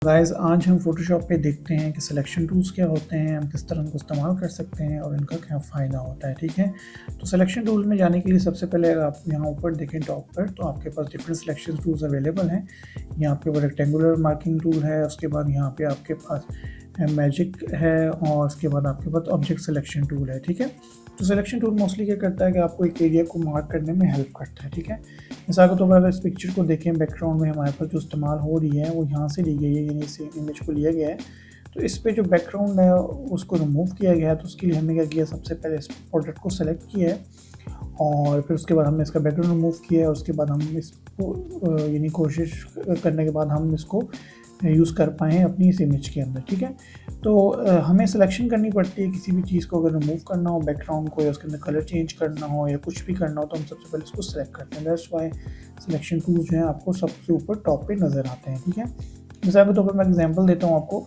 Guys आज हम Photoshop पे देखते हैं कि सिलेक्शन टूल्स क्या होते हैं, हम किस तरह उनको इस्तेमाल कर सकते हैं और इनका क्या फ़ायदा होता है, ठीक है। तो सिलेक्शन टूल में जाने के लिए सबसे पहले अगर आप यहाँ ऊपर देखें टॉप पर, तो आपके पास डिफरेंट सिलेक्शन टूल्स अवेलेबल हैं। यहाँ पे वो रेक्टेंगुलर मार्किंग टूल है, उसके बाद यहाँ पे आपके पास मैजिक है और उसके बाद आपके पास ऑब्जेक्ट सिलेक्शन टूल है, ठीक है। तो सिलेक्शन टूल मोस्टली क्या करता है कि आपको एक एरिया को मार्क करने में हेल्प करता है, ठीक है। मिसाल के तौर पर अगर इस पिक्चर को देखें, बैकग्राउंड में हमारे पास जो इस्तेमाल हो रही है वो यहाँ से ली गई है, यानी इस इमेज को लिया गया है। तो इस पे जो बैकग्राउंड है उसको रिमूव किया गया है, तो उसके लिए हमने क्या किया, सबसे पहले इस प्रोडक्ट को सेलेक्ट किया है और फिर उसके बाद हमने इसका बैकग्राउंड रिमूव किया है। उसके बाद हम इसको यानी कोशिश करने के बाद हम इसको यूज़ कर पाए हैं अपनी इस इमेज के अंदर, ठीक है। तो हमें सिलेक्शन करनी पड़ती है किसी भी चीज़ को अगर रिमूव करना हो बैकग्राउंड को, या उसके अंदर कलर चेंज करना हो या कुछ भी करना हो, तो हम सबसे पहले इसको सेलेक्ट करते हैं। दैट्स वाई सिलेक्शन टूल्स जो हैं आपको सबसे ऊपर टॉप पे नज़र आते हैं, ठीक है। मिसाल के तौर पर मैं एग्जांपल देता हूँ आपको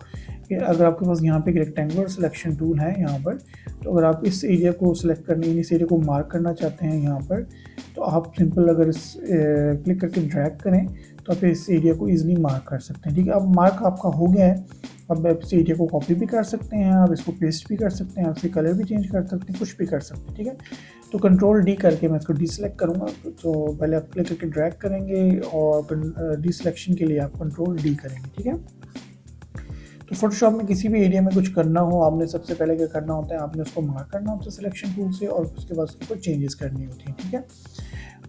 कि अगर आपके पास यहाँ पे एक रेक्टेंगुलर सिलेक्शन टूल है यहाँ पर, तो अगर आप इस एरिया को सिलेक्ट करने इस एरिया को मार्क करना चाहते हैं यहाँ पर, तो आप सिंपल अगर इस क्लिक करके ड्रैग करें तो आप इस एरिया को ईजिली मार्क कर सकते हैं, ठीक है। अब मार्क आपका हो गया है, अब आप इस एरिया को कॉपी भी कर सकते हैं, आप इसको पेस्ट भी कर सकते हैं, आप इसके कलर भी चेंज कर सकते हैं, कुछ भी कर सकते हैं, ठीक है। तो कंट्रोल डी करके मैं इसको डीसेलेक्ट करूँगा। तो पहले आप क्लिक करके ड्रैग करेंगे और डीसेलेक्शन के लिए आप कंट्रोल डी करेंगे, ठीक है। तो फोटोशॉप में किसी भी एरिया में कुछ करना हो, आपने सबसे पहले क्या करना होता है, आपने उसको मार्क करना होता है सिलेक्शन टूल से और उसके बाद उसके ऊपर चेंजेस करनी होती हैं, ठीक है।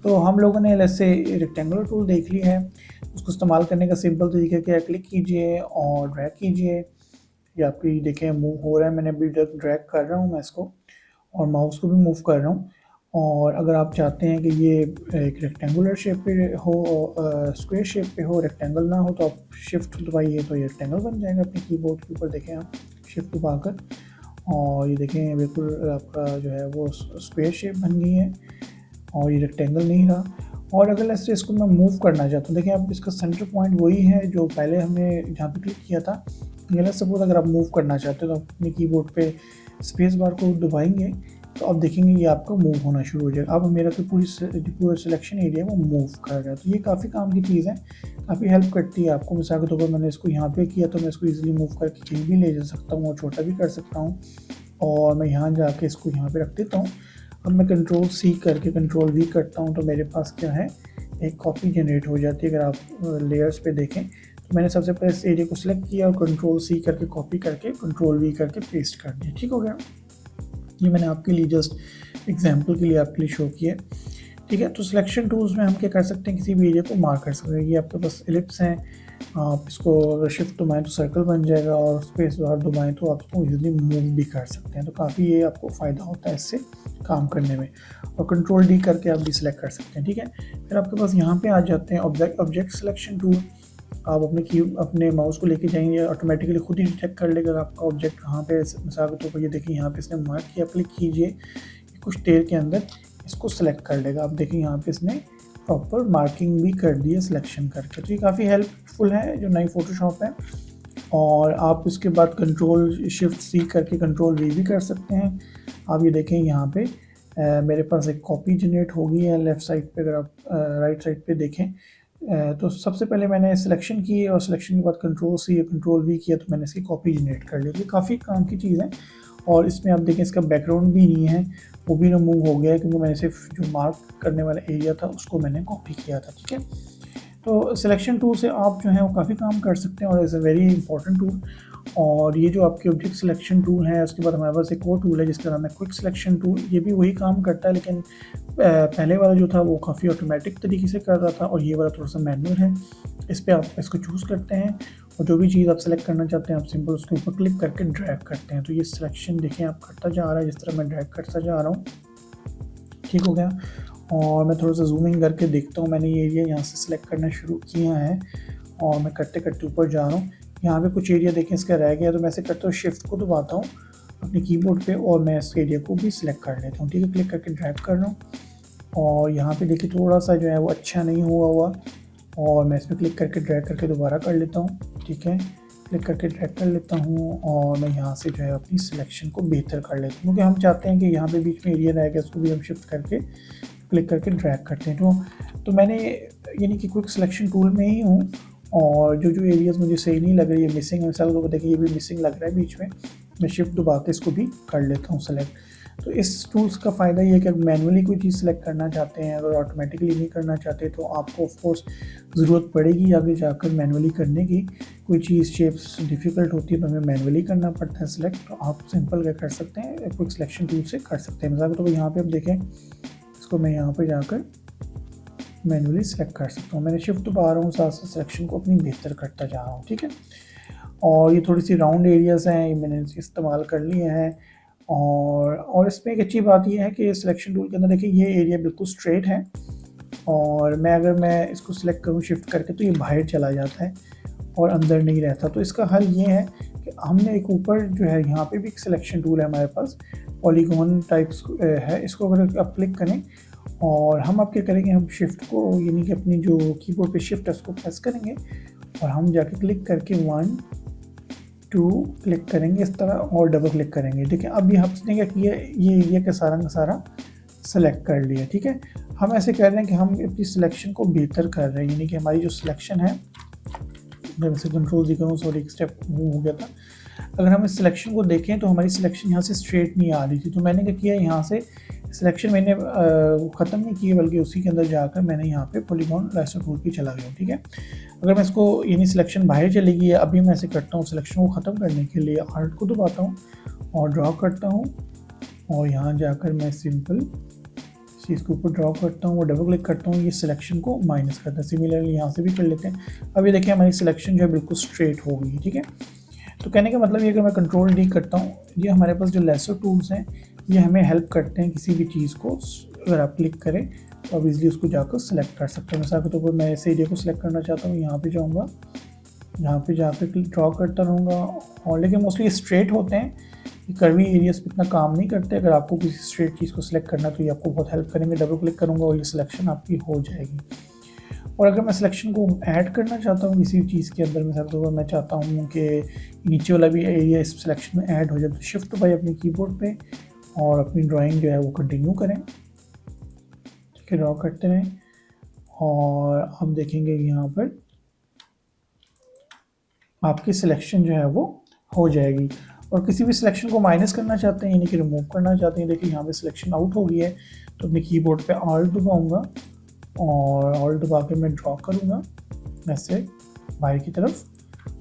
तो हम लोगों ने जैसे रेक्टेंगुलर टूल देख ली है, उसको इस्तेमाल करने का सिंपल तरीका क्या है, क्लिक कीजिए और ड्रैग कीजिए। ये आपकी देखें मूव हो रहा है, मैंने अभी तक ड्रैग कर रहा हूँ मैं इसको और माउस को भी मूव कर रहा हूँ। और अगर आप चाहते हैं कि ये एक रेक्टेंगुलर शेप पे हो, स्क्वायर शेप पे हो, रेक्टेंगल ना हो, तो आप शिफ्ट दबाइए तो ये रेक्टेंगल बन जाएगा अपने कीबोर्ड के ऊपर। देखें आप शिफ्ट दबाकर और ये देखें बिल्कुल आपका जो है वो स्क्वायर शेप बन गई है और ये रेक्टेंगल नहीं रहा। और अगर ऐसे इसको मैं मूव करना चाहता हूँ, देखिए आप इसका सेंटर पॉइंट वही है जो पहले हमने जहाँ पे क्लिक किया था। लेकिन सपोज अगर आप मूव करना चाहते हो तो अपने कीबोर्ड पे स्पेस बार को दबाएंगे तो आप देखेंगे ये आपका मूव होना शुरू हो जाएगा। अब मेरा तो पूरा सिलेक्शन एरिया वो मूव कर रहा है, तो ये काफ़ी काम की चीज़ है, काफ़ी हेल्प करती है आपको। मिसाल के तौर पर मैंने इसको यहाँ पे किया तो मैं इसको इजीली मूव करके कहीं भी ले जा सकता हूँ और छोटा भी कर सकता हूँ। और मैं यहाँ जाके इसको यहाँ पे रख देता हूँ। अब मैं कंट्रोल सी करके कंट्रोल वी करता हूँ तो मेरे पास क्या है, एक कॉपी जनरेट हो जाती है। अगर आप लेयर्स पे देखें तो मैंने सबसे पहले इस एरिया को सिलेक्ट किया और कंट्रोल सी करके कॉपी करके कंट्रोल वी करके पेस्ट कर दिया, ठीक हो गया। ये मैंने आपके लिए जस्ट एग्जांपल के लिए आपके लिए शो किया, ठीक है। तो सिलेक्शन टूल्स में हम क्या कर सकते हैं, किसी भी एरिया को मार्क कर सकते हैं। ये आपके पास एलिप्स हैं, आप इसको अगर शिफ्ट दबाएँ तो सर्कल बन जाएगा और स्पेस बार दबाएँ तो आप इसको ईजिली मूव भी कर सकते हैं। तो काफ़ी ये आपको फ़ायदा होता है इससे काम करने में। और कंट्रोल डी करके आप डिसेलेक्ट कर सकते हैं, ठीक है। फिर आपके पास यहाँ पे आ जाते हैं ऑब्जेक्ट सिलेक्शन टूल। आप अपने माउस को लेके जाएंगे, ऑटोमेटिकली खुद ही डिटेक्ट कर लेगा आपका ऑब्जेक्ट कहाँ पे। मिसाल के तौर पर ये देखिए यहाँ पे इसने मार्क किया, क्लिक कीजिए, कुछ देर के अंदर इसको सेलेक्ट कर लेगा। आप देखिए यहाँ पे इसने प्रॉपर मार्किंग भी कर दी है सिलेक्शन करके। तो ये काफ़ी हेल्पफुल है जो नई फ़ोटोशॉप है। और आप इसके बाद कंट्रोल शिफ्ट सी करके कंट्रोल वी भी कर सकते हैं। आप ये देखें यहाँ पे मेरे पास एक कॉपी जनरेट हो गई है लेफ़्ट साइड पे। अगर आप राइट साइड पे देखें तो सबसे पहले मैंने सिलेक्शन की और सिलेक्शन के बाद कंट्रोल सी या कंट्रोल वी किया तो मैंने इसकी कॉपी जनरेट कर ली। ये काफ़ी काम की चीज़ है। और इसमें आप देखें इसका बैकग्राउंड भी नहीं है, वो भी रिमूव हो गया है क्योंकि मैंने सिर्फ जो मार्क करने वाला एरिया था उसको मैंने कॉपी किया था, ठीक है। तो सिलेक्शन टूल से आप जो है वो काफ़ी काम कर सकते हैं और is a very important tool. और ये जो आपके ऑब्जेक्ट सिलेक्शन टूल है, उसके बाद हमारे पास एक और टूल है जिसका नाम है क्विक सिलेक्शन टूल। ये भी वही काम करता है, लेकिन पहले वाला जो था वो काफ़ी ऑटोमेटिक तरीके से कर रहा था और ये वाला थोड़ा सा मैनुअल है। इस पर आप इसको चूज़ करते हैं और जो भी चीज़ आप सेलेक्ट करना चाहते हैं आप सिंपल उसके ऊपर क्लिक करके ड्रैग करते हैं। तो ये सिलेक्शन देखें आप करता जा रहा है, जिस तरह मैं ड्रैग करता जा रहा हूँ, ठीक हो गया। और मैं थोड़ा सा जूमिंग करके देखता हूँ, मैंने ये एरिया यहाँ से सिलेक्ट करना शुरू किया है और मैं करते करते ऊपर जा रहा हूँ। यहाँ पे कुछ एरिया देखें इसका रह गया, तो मैं ऐसे करता हूँ शिफ्ट को दबाता हूँ अपने कीबोर्ड पे और मैं इस एरिया को भी सिलेक्ट कर लेता हूँ, ठीक है। क्लिक करके ड्रैग कर रहा हूँ और यहाँ पे देखिए थोड़ा सा जो है वो अच्छा नहीं हुआ और मैं इस पर क्लिक करके ड्रैग करके दोबारा कर लेता हूँ, ठीक है। क्लिक करके ड्रैग कर लेता हूँ और मैं यहाँ से जो है अपनी सिलेक्शन को बेहतर कर लेता हूँ क्योंकि हम चाहते हैं कि यहाँ पे बीच में एरिया रह गया उसको भी हम शिफ्ट करके क्लिक करके ड्रैग करते हैं। तो मैंने यानी कि क्विक सिलेक्शन टूल में ही हूँ और जो एरियाज़ मुझे सही नहीं लग रही है, मिसिंग है, मिसाल को देखिए ये भी मिसिंग लग रहा है बीच में, मैं शिफ्ट दबा के इसको भी कर लेता हूँ सेलेक्ट। तो इस टूल्स का फ़ायदा ये है कि मैनुअली कोई चीज़ सेलेक्ट करना चाहते हैं, अगर ऑटोमेटिकली नहीं करना चाहते तो आपको ऑफ कोर्स ज़रूरत पड़ेगी आगे जाकर मैनुअली करने की। कोई चीज़ शेप्स डिफ़िकल्ट होती है तो हमें मैनुअली करना पड़ता है सेलेक्ट, तो आप सिंपल क्या कर सकते हैं, क्विक सिलेक्शन टूल से कर सकते हैं। मिसाल तो यहाँ पे आप देखें, इसको मैं यहाँ पे जाकर मैनुअली सेलेक्ट कर सकता हूँ। मैंने शिफ्ट दबा रहा हूँ, साथ साथ सिलेक्शन को अपनी बेहतर करता जा रहा हूँ, ठीक है। और ये थोड़ी सी राउंड एरियाज़ हैं, ये मैंने इस्तेमाल कर लिए हैं। और इसमें एक अच्छी बात ये है कि सिलेक्शन टूल के अंदर देखिए ये एरिया बिल्कुल स्ट्रेट है, और अगर मैं इसको सिलेक्ट करूँ शिफ्ट करके तो ये बाहर चला जाता है और अंदर नहीं रहता। तो इसका हल ये है कि हमने एक ऊपर जो है यहाँ पे भी एक सिलेक्शन टूल है हमारे पास, पॉलीगॉन टाइप्स है, इसको अगर आप क्लिक करें और हम आप क्या करेंगे, हम शिफ्ट को यानी कि अपनी जो कीबोर्ड पे शिफ्ट है उसको प्रेस करेंगे और हम जाके क्लिक करके 1 2 क्लिक करेंगे इस तरह और डबल क्लिक करेंगे। ठीक है, अब हमने क्या किया, ये एरिया का सारा सेलेक्ट कर लिया। ठीक है, हम ऐसे कर रहे हैं कि हम अपनी सिलेक्शन को बेहतर कर रहे हैं, यानी कि हमारी जो सिलेक्शन है, मैं वैसे कंट्रोल जी करूँ, सॉरी एक स्टेप मूव हो गया था। अगर हम इस सिलेक्शन को देखें तो हमारी सिलेक्शन यहाँ से स्ट्रेट नहीं आ रही थी, तो मैंने क्या किया, यहाँ से सिलेक्शन मैंने ख़त्म नहीं की बल्कि उसी के अंदर जाकर मैंने यहाँ पे पॉलीगॉन लेसर टूल पे चला गया। ठीक है, अगर मैं इसको यानी सिलेक्शन बाहर चली गई है, अभी मैं ऐसे करता हूँ, सिलेक्शन को ख़त्म करने के लिए आर्ट को दबाता हूँ और ड्रॉ करता हूँ, और यहाँ जाकर मैं सिंपल चीज़ के ऊपर ड्रॉ करता हूँ और डबल क्लिक करता हूँ, ये सिलेक्शन को माइनस करता है। सिमिलरली यहाँ से भी कर लेते हैं। अब ये देखिए हमारी सिलेक्शन जो है बिल्कुल स्ट्रेट हो गई। ठीक है, तो कहने का मतलब ये कि मैं कंट्रोल डी करता हूँ, ये हमारे पास जो लेसर टूल्स हैं ये हमें हेल्प करते हैं किसी भी चीज़ को अगर आप क्लिक करें तो आप इजीली उसको जाकर सेलेक्ट कर सकते हैं। मिसाल के तौर पर मैं इस एरिया को सिलेक्ट करना चाहता हूँ, यहाँ पे जाऊँगा, यहाँ पे जाकर ड्रॉ करता रहूँगा, और लेकिन मोस्टली स्ट्रेट होते हैं, ये कर्वी एरियाज पे इतना काम नहीं करते। अगर आपको किसी स्ट्रेट चीज़ को सिलेक्ट करना तो ये आपको बहुत हेल्प करेंगे। डबल क्लिक करूँगा और ये सिलेक्शन आपकी हो जाएगी। और अगर मैं सिलेक्शन को ऐड करना चाहता हूँ किसी चीज़ के अंदर, मिसाल के तौर पर मैं चाहता हूँ कि नीचे वाला भी एरिया इस सिलेक्शन में ऐड हो जाए, तो शिफ्ट बाई अपने कीबोर्ड पे और अपनी ड्राइंग जो है वो कंटिन्यू करें। ठीक है, ड्रॉ करते रहें और आप देखेंगे यहाँ पर आपकी सिलेक्शन जो है वो हो जाएगी। और किसी भी सिलेक्शन को माइनस करना चाहते हैं यानी कि रिमूव करना चाहते हैं, देखिए यहाँ पे सिलेक्शन आउट हो गई है, तो अपने कीबोर्ड पे ऑल्ट दबाऊंगा और ऑल्ट दबा के मैं ड्रॉ करूँगा ऐसे बाहर की तरफ,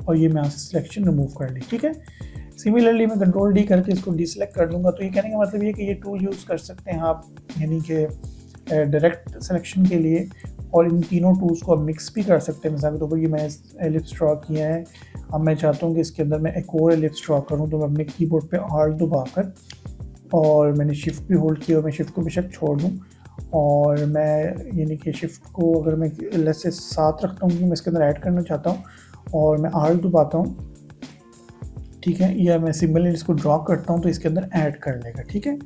और ये मैं यहाँ से सिलेक्शन रिमूव कर ली। ठीक है, सिमिलरली मैं कंट्रोल डी करके इसको डिसेलेक्ट कर दूँगा। तो ये कहने का मतलब ये कि ये टूल यूज़ कर सकते हैं आप, यानी कि डायरेक्ट सिलेक्शन के लिए, और इन तीनों टूल्स को आप मिक्स भी कर सकते हैं। मिसाल के तौर पर ये मैंने एलिप्स ड्रॉ किया है, अब मैं चाहता हूँ कि इसके अंदर मैं एक और एलिप्स ड्रॉ करूँ, तो मैं अपने कीबोर्ड पे ऑल्ट दबाकर और मैंने शिफ्ट भी होल्ड किया और मैं शिफ्ट को बेशक छोड़ दूँ, और मैं यानी कि शिफ्ट को अगर मैं लेस से साथ रखता हूँ, मैं इसके अंदर ऐड करना चाहता हूँ और मैं ऑल्ट दबाता हूँ। ठीक है, या मैं सिंपली इसको ड्रॉ करता हूँ तो इसके अंदर ऐड कर लेगा। ठीक है,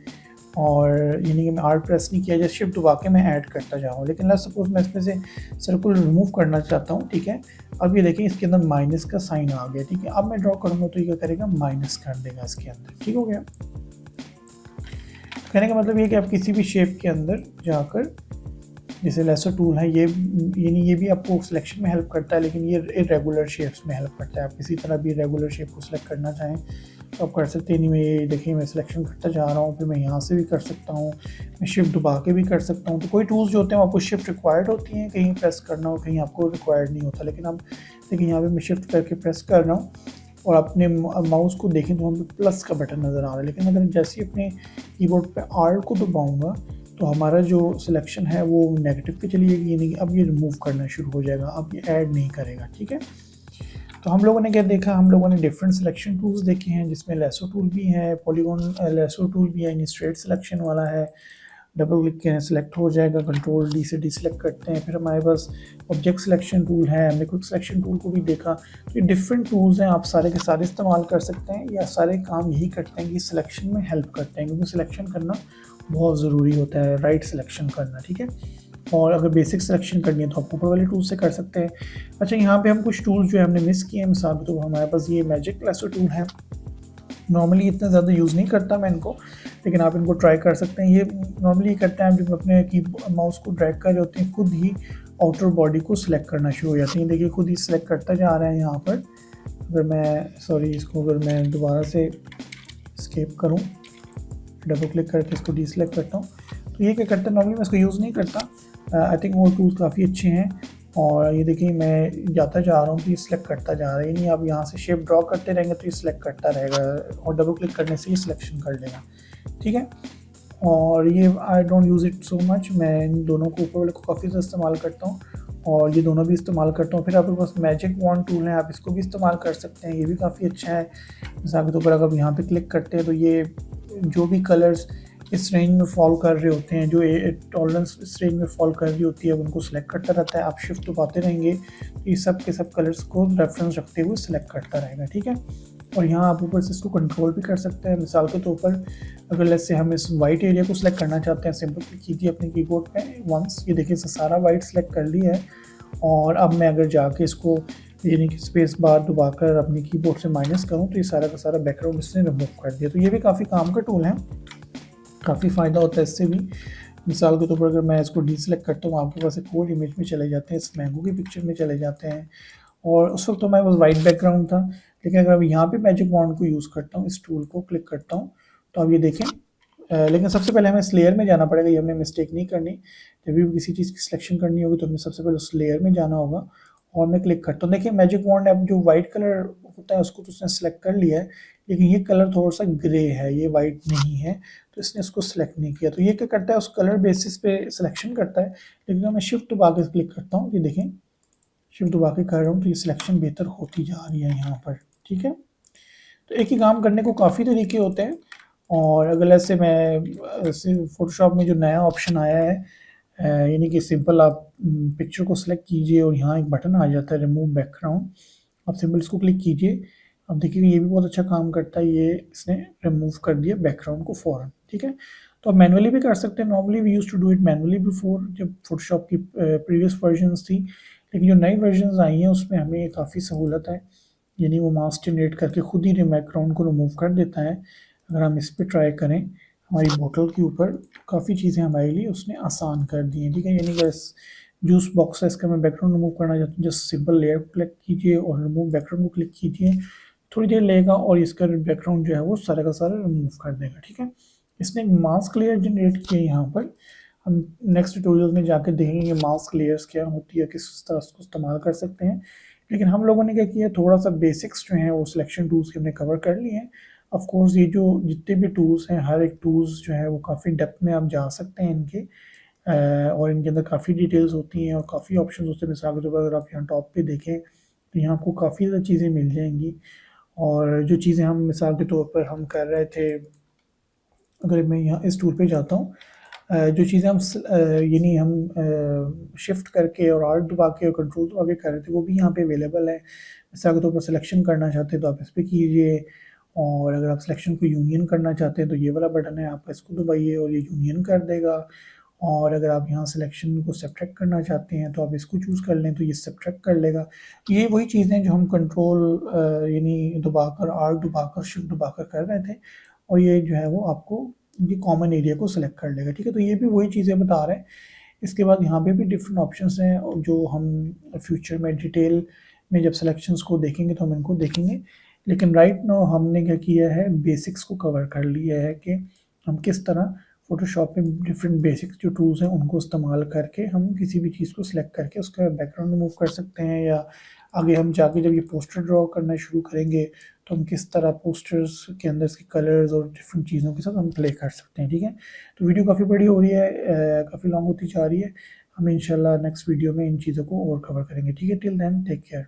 और यानी कि मैं आर्ट प्रेस नहीं किया, जैसे शिफ्ट दबा के मैं ऐड करता जाऊँ। लेकिन लेट्स सपोज मैं इसमें से सर्कुलर रिमूव करना चाहता हूँ। ठीक है, अब ये देखिए इसके अंदर माइनस का साइन आ गया। ठीक है, अब मैं ड्रॉ करूँगा तो ये क्या करेगा, माइनस कर देगा इसके अंदर। ठीक हो गया, कहने का मतलब ये कि आप किसी भी शेप के अंदर जाकर, जैसे लेसर टूल है ये, यानी ये भी आपको सिलेक्शन में हेल्प करता है, लेकिन ये इरेगुलर शेप्स में हेल्प करता है। आप किसी तरह भी रेगुलर शेप को सिलेक्ट करना चाहें तो आप कर सकते हैं। नहीं, मैं ये देखिए मैं सिलेक्शन करता जा रहा हूँ, फिर मैं यहाँ से भी कर सकता हूँ, मैं शिफ्ट दबा के भी कर सकता हूँ। तो कोई टूल्स जो होते हैं आपको शिफ्ट रिक्वायर्ड होती हैं, कहीं प्रेस करना हो, कहीं आपको रिक्वायर्ड नहीं होता। लेकिन अब देखिए यहाँ पर मैं शिफ्ट करके प्रेस कर रहा हूँ और अपने माउस को देखें तो हमें प्लस का बटन नज़र आ रहा है, लेकिन अगर जैसे ही अपने कीबोर्ड पे आर्ट को दबाऊंगा तो हमारा जो सिलेक्शन है वो नेगेटिव पे चली जाएगी, यानी कि अब ये रिमूव करना शुरू हो जाएगा, अब ये ऐड नहीं करेगा। ठीक है, तो हम लोगों ने क्या देखा, हम लोगों ने डिफरेंट सिलेक्शन टूल्स देखे हैं, जिसमें लेसो टूल भी है, पॉलीगॉन लेसो टूल भी है, यानी स्ट्रेट सिलेक्शन वाला है, डबल क्लिक करें सिलेक्ट हो जाएगा, कंट्रोल डी से डिसलेक्ट करते हैं। फिर हमारे पास ऑब्जेक्ट सिलेक्शन टूल है, हमने क्विक सिलेक्शन टूल को भी देखा। तो ये डिफरेंट टूल्स हैं, आप सारे के सारे इस्तेमाल कर सकते हैं, या सारे काम यही करते हैं कि सिलेक्शन में हेल्प करते हैं, क्योंकि सिलेक्शन करना बहुत ज़रूरी होता है, राइट सिलेक्शन करना। ठीक है, और अगर बेसिक सिलेक्शन करनी है तो आप ऊपर वाले टूल से कर सकते हैं। अच्छा, यहाँ पे हम कुछ टूल्स जो है हमने मिस किए हैं। मिसाल तो हमारे पास ये मैजिक लेसर टूल है, नॉर्मली इतना ज़्यादा यूज़ नहीं करता मैं इनको, लेकिन आप इनको ट्राई कर सकते हैं। ये नॉर्मली करते हैं जब अपने की माउस को ड्रैग कर रहे होते हैं, खुद ही आउटर बॉडी को सिलेक्ट करना शुरू हो जाती हैं। देखिए खुद ही सिलेक्ट करता जा रहा है यहाँ पर। अगर मैं इसको अगर मैं दोबारा से एस्केप करूँ, डबल क्लिक करके इसको डीसेलेक्ट करता हूँ, तो ये क्या करता है, नॉर्मली मैं इसको यूज़ नहीं करता। आई थिंक वो टूल्स काफ़ी अच्छे हैं। और ये देखिए मैं जाता जा रहा हूँ तो ये सिलेक्ट करता जा रहा है, नहीं आप यहाँ से शेप ड्रॉ करते रहेंगे तो ये सिलेक्ट करता रहेगा और डबल क्लिक करने से ये सिलेक्शन कर लेगा, ठीक है। और ये I don't use it so much, मैं इन दोनों को ऊपर वाले को काफ़ी ज़्यादा इस्तेमाल करता हूँ और ये दोनों भी इस्तेमाल करता हूँ। फिर आपके पास मैजिक वॉन्ड टूल है, आप इसको भी इस्तेमाल कर सकते हैं, ये भी काफ़ी अच्छा है। मिसाल के तौर पर अगर यहाँ पे क्लिक करते हैं तो ये जो भी कलर्स इस रेंज में फॉल कर रहे होते हैं, जो टॉलरेंस इस रेंज में फॉल कर रही होती है, उनको सिलेक्ट करता रहता है। आप शिफ्ट दबाते रहेंगे तो ये सब के सब कलर्स को रेफरेंस रखते हुए सिलेक्ट करता रहेगा, ठीक है। और यहाँ आप ऊपर से इसको कंट्रोल भी कर सकते हैं। मिसाल के तौर पर अगर लेट्स से हम इस वाइट एरिया को सिलेक्ट करना चाहते हैं, सिंपल क्लिक कीजिए अपने कीबोर्ड पे वंस, ये देखिए सारा वाइट सिलेक्ट कर लिया है। और अब मैं अगर जाके इसको यानी कि स्पेस बार दबाकर अपने कीबोर्ड से माइनस करूँ तो ये सारा का सारा बैकग्राउंड इसने रिमूव कर दिया। तो ये भी काफ़ी काम का टूल है, काफ़ी फ़ायदा होता है इससे भी। मिसाल के तौर पर अगर मैं इसको डीसेलेक्ट करता हूँ, आपके पास एक और इमेज में चले जाते हैं, इस मैंगो की पिक्चर में चले जाते हैं और उस वक्त तो हमारे पास वाइट बैकग्राउंड था। लेकिन अगर अब यहाँ पे मैजिक वॉन्ड को यूज़ करता हूँ, इस टूल को क्लिक करता हूँ, तो अब ये देखें। लेकिन सबसे पहले हमें इस लेयर में जाना पड़ेगा, ये हमने मिस्टेक नहीं करनी। जब भी किसी चीज़ की सिलेक्शन करनी होगी तो हमें सबसे पहले उस लेयर में जाना होगा और मैं क्लिक करता हूँ। देखिए मैजिक वॉन्ड अब जो वाइट कलर होता है उसको तो उसने सेलेक्ट कर लिया है, लेकिन ये कलर थोड़ा सा ग्रे है, ये वाइट नहीं है, तो इसने उसको सेलेक्ट नहीं किया। तो ये क्या करता है, उस कलर बेसिस पे सिलेक्शन करता है। लेकिन मैं शिफ्ट दबा के क्लिक करता हूँ, ये देखें शिफ्ट दबा के कर रहा हूँ तो ये सिलेक्शन बेहतर होती जा रही है यहाँ पर, ठीक है। तो एक ही काम करने को काफ़ी तरीके होते हैं। और अगर ऐसे मैं फ़ोटोशॉप में जो नया ऑप्शन आया है, यानी कि सिंपल आप पिक्चर को सिलेक्ट कीजिए और यहाँ एक बटन आ जाता है रिमूव बैकग्राउंड, आप सिंपल इसको क्लिक कीजिए। अब देखिए ये भी बहुत अच्छा काम करता है, ये इसने रिमूव कर दिया बैकग्राउंड को फ़ौरन, ठीक है। तो आप मैनुअली भी कर सकते हैं, normally we use to do it manually before, जब फोटोशॉप की प्रीवियस वर्जन्स थी। लेकिन जो नई वर्जन्स आई हैं उसमें हमें काफ़ी सहूलत है, यानी वो मास्क जनरेट करके खुद ही बैकग्राउंड को रिमूव कर देता है। अगर हम इस पर ट्राई करें हमारी बोतल के ऊपर, काफ़ी चीज़ें हमारे लिए उसने आसान कर दी हैं, ठीक है। यानी कि जूस बॉक्स है, इसका मैं बैकग्राउंड रिमूव करना चाहता हूँ, जस्ट सिंपल लेयर को क्लिक कीजिए और रिमूव बैकग्राउंड को क्लिक कीजिए, थोड़ी देर लेगा और इसका बैकग्राउंड जो है वो सारा का सारा रिमूव कर देगा, ठीक है। इसने एक मास्क लेयर जनरेट किया है यहाँ पर। हम नेक्स्ट ट्यूटोरियल में जाकर देखेंगे मास्क लेयर्स क्या होती है, किस तरह उसको इस्तेमाल कर सकते हैं। लेकिन हम लोगों ने क्या किया, थोड़ा सा बेसिक्स जो हैं वो सिलेक्शन टूल्स के हमने कवर कर लिए हैं। ऑफ कोर्स ये जो जितने भी टूल्स हैं, हर एक टूल्स जो है वो काफ़ी डेप्थ में आप जा सकते हैं इनके, और इनके अंदर काफ़ी डिटेल्स होती हैं और काफ़ी ऑप्शन होते हैं। मिसाल के तौर पर अगर आप यहाँ टॉप पे देखें तो यहाँ आपको काफ़ी ज़्यादा चीज़ें मिल जाएंगी। और जो चीज़ें हम मिसाल के तौर पर हम कर रहे थे, अगर मैं यहाँ इस टूल पे जाता हूँ, जो चीज़ें हम यानी हम शिफ्ट करके और आल्ट दबा के और कंट्रोल दबा के कर रहे थे वो भी यहाँ पे अवेलेबल है। मिसाल के तौर पर सिलेक्शन करना चाहते हैं तो आप इस पर कीजिए, और अगर आप सिलेक्शन को यूनियन करना चाहते हैं तो ये वाला बटन है, आप इसको दबाइए और ये यूनियन कर देगा। और अगर आप यहाँ सिलेक्शन को सब्ट्रैक्ट करना चाहते हैं तो आप इसको चूज़ कर लें तो ये सब्ट्रैक्ट कर लेगा। ये वही चीज़ें जो हम कंट्रोल यानी दबाकर आल्ट दबाकर शिफ्ट दबाकर कर रहे थे, और ये जो है वो आपको ये कॉमन एरिया को सिलेक्ट कर लेगा, ठीक है। तो ये भी वही चीज़ें बता रहे हैं। इसके बाद यहाँ पे भी डिफरेंट ऑप्शंस हैं जो हम फ्यूचर में डिटेल में जब सिलेक्शंस को देखेंगे तो हम इनको देखेंगे। लेकिन राइट नाउ हमने क्या किया है, बेसिक्स को कवर कर लिया है कि हम किस तरह फ़ोटोशॉप में डिफरेंट बेसिक्स जो टूल्स हैं उनको इस्तेमाल करके हम किसी भी चीज़ को सिलेक्ट करके उसका बैकग्राउंड रिमूव कर सकते हैं, या आगे हम जाके जब ये पोस्टर ड्रॉ करना शुरू करेंगे तो हम किस तरह पोस्टर्स के अंदर इसके कलर्स और डिफरेंट चीज़ों के साथ हम प्ले कर सकते हैं, ठीक है। तो वीडियो काफ़ी बड़ी हो रही है, काफ़ी लॉन्ग होती जा रही है। हम इंशाल्लाह नेक्स्ट वीडियो में इन चीज़ों को और कवर करेंगे, ठीक है। Till then take care.